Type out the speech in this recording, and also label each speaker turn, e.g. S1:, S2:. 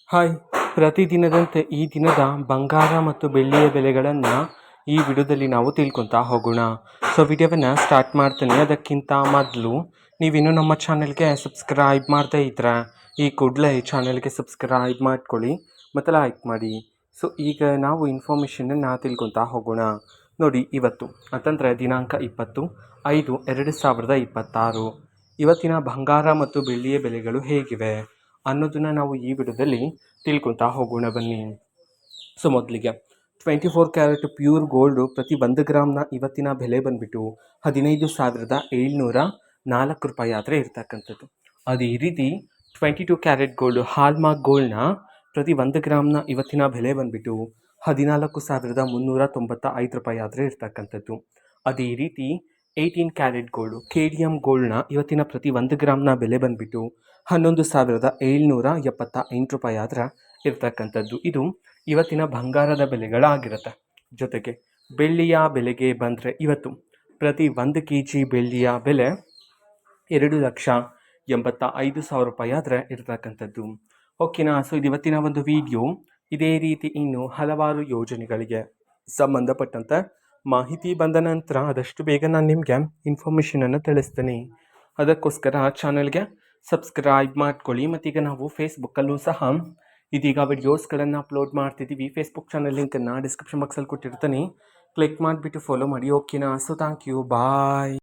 S1: Hi, ಪ್ರತಿದಿನದಂತೆ ಈ ದಿನದ ಬಂಗಾರ ಮತ್ತು ಬೆಳ್ಳಿಯ ಬೆಲೆಗಳನ್ನು ಈ ವಿಡಿಯೋದಲ್ಲಿ ನಾವು ತಿಳ್ಕೊತಾ ಹೋಗೋಣ. ಸೊ ವಿಡಿಯೋವನ್ನು ಸ್ಟಾರ್ಟ್ ಮಾಡ್ತೀನಿ. ಅದಕ್ಕಿಂತ ಮೊದಲು ನೀವಿನ್ನೂ ನಮ್ಮ ಚಾನೆಲ್ಗೆ ಸಬ್ಸ್ಕ್ರೈಬ್ ಮಾಡದೇ ಇದ್ದರೆ ಈ ಕೂಡಲೇ ಈ ಚಾನೆಲ್ಗೆ ಸಬ್ಸ್ಕ್ರೈಬ್ ಮಾಡ್ಕೊಳ್ಳಿ ಮತ್ತು ಲೈಕ್ ಮಾಡಿ. ಸೊ ಈಗ ನಾವು ಇನ್ಫಾರ್ಮೇಷನನ್ನು ತಿಳ್ಕೊತಾ ಹೋಗೋಣ. ನೋಡಿ, ಇವತ್ತು ಅಂತಂದರೆ ದಿನಾಂಕ 20/5/2026 ಇವತ್ತಿನ ಬಂಗಾರ ಮತ್ತು ಬೆಳ್ಳಿಯ ಬೆಲೆಗಳು ಹೇಗಿವೆ ಅನ್ನೋದನ್ನು ನಾವು ಈ ವಿಡಿಯೋದಲ್ಲಿ ತಿಳ್ಕೊತಾ ಹೋಗೋಣ ಬನ್ನಿ. ಸೊ ಮೊದಲಿಗೆ 24 ಕ್ಯಾರೆಟ್ ಪ್ಯೂರ್ ಗೋಲ್ಡು ಪ್ರತಿ 1 ಗ್ರಾಮ್ನ ಇವತ್ತಿನ ಬೆಲೆ ಬಂದುಬಿಟ್ಟು 15,704 ರೂಪಾಯಿ ಆದರೆ ಇರ್ತಕ್ಕಂಥದ್ದು. ಅದೇ ರೀತಿ 22 ಕ್ಯಾರೆಟ್ ಗೋಲ್ಡು ಹಾಲ್ಮಾರ್ಕ್ ಗೋಲ್ಡ್ನ ಪ್ರತಿ 1 ಗ್ರಾಮ್ನ ಇವತ್ತಿನ ಬೆಲೆ ಬಂದುಬಿಟ್ಟು 14,395 ರೂಪಾಯಿ ಆದರೆ ಇರ್ತಕ್ಕಂಥದ್ದು. ಅದೇ ರೀತಿ 18 ಕ್ಯಾರೆಟ್ ಗೋಲ್ಡು KDM ಗೋಲ್ಡ್ನ ಇವತ್ತಿನ ಪ್ರತಿ 1 ಗ್ರಾಮ್ನ ಬೆಲೆ ಬಂದುಬಿಟ್ಟು 11,778 ರೂಪಾಯಿ ಆದರೆ ಇರ್ತಕ್ಕಂಥದ್ದು. ಇದು ಇವತ್ತಿನ ಬಂಗಾರದ ಬೆಲೆಗಳಾಗಿರುತ್ತೆ. ಜೊತೆಗೆ ಬೆಳ್ಳಿಯ ಬೆಲೆಗೆ ಬಂದರೆ ಇವತ್ತು ಪ್ರತಿ 1 kg ಬೆಳ್ಳಿಯ ಬೆಲೆ 2,85,000 ರೂಪಾಯಿ ಆದರೆ ಇರ್ತಕ್ಕಂಥದ್ದು. ಓಕೆನಾ? ಸೊ ಇದು ಇವತ್ತಿನ ಒಂದು ವಿಡಿಯೋ. ಇದೇ ರೀತಿ ಇನ್ನು ಹಲವಾರು ಯೋಜನೆಗಳಿಗೆ ಸಂಬಂಧಪಟ್ಟಂತೆ ಮಾಹಿತಿ ಬಂದ ನಂತರ ಆದಷ್ಟು ಬೇಗ ನಾನು ನಿಮಗೆ ಇನ್ಫಾರ್ಮೇಷನನ್ನು ತಿಳಿಸ್ತೀನಿ. ಅದಕ್ಕೋಸ್ಕರ ಚಾನಲ್ಗೆ ಸಬ್ಸ್ಕ್ರೈಬ್ ಮಾಡ್ಕೊಳ್ಳಿ. ಮತ್ತೀಗ ನಾವು ಫೇಸ್ಬುಕ್ಕಲ್ಲೂ ಸಹ ಇದೀಗ ವಿಡಿಯೋಸ್ಗಳನ್ನು ಅಪ್ಲೋಡ್ ಮಾಡ್ತಿದ್ದೀವಿ. ಫೇಸ್ಬುಕ್ ಚಾನಲ್ ಲಿಂಕನ್ನು ಡಿಸ್ಕ್ರಿಪ್ಷನ್ ಬಾಕ್ಸಲ್ಲಿ ಕೊಟ್ಟಿರ್ತೀನಿ. ಕ್ಲಿಕ್ ಮಾಡಿಬಿಟ್ಟು ಫಾಲೋ ಮಾಡಿ. ಓಕೆನಾ? So thank you, bye.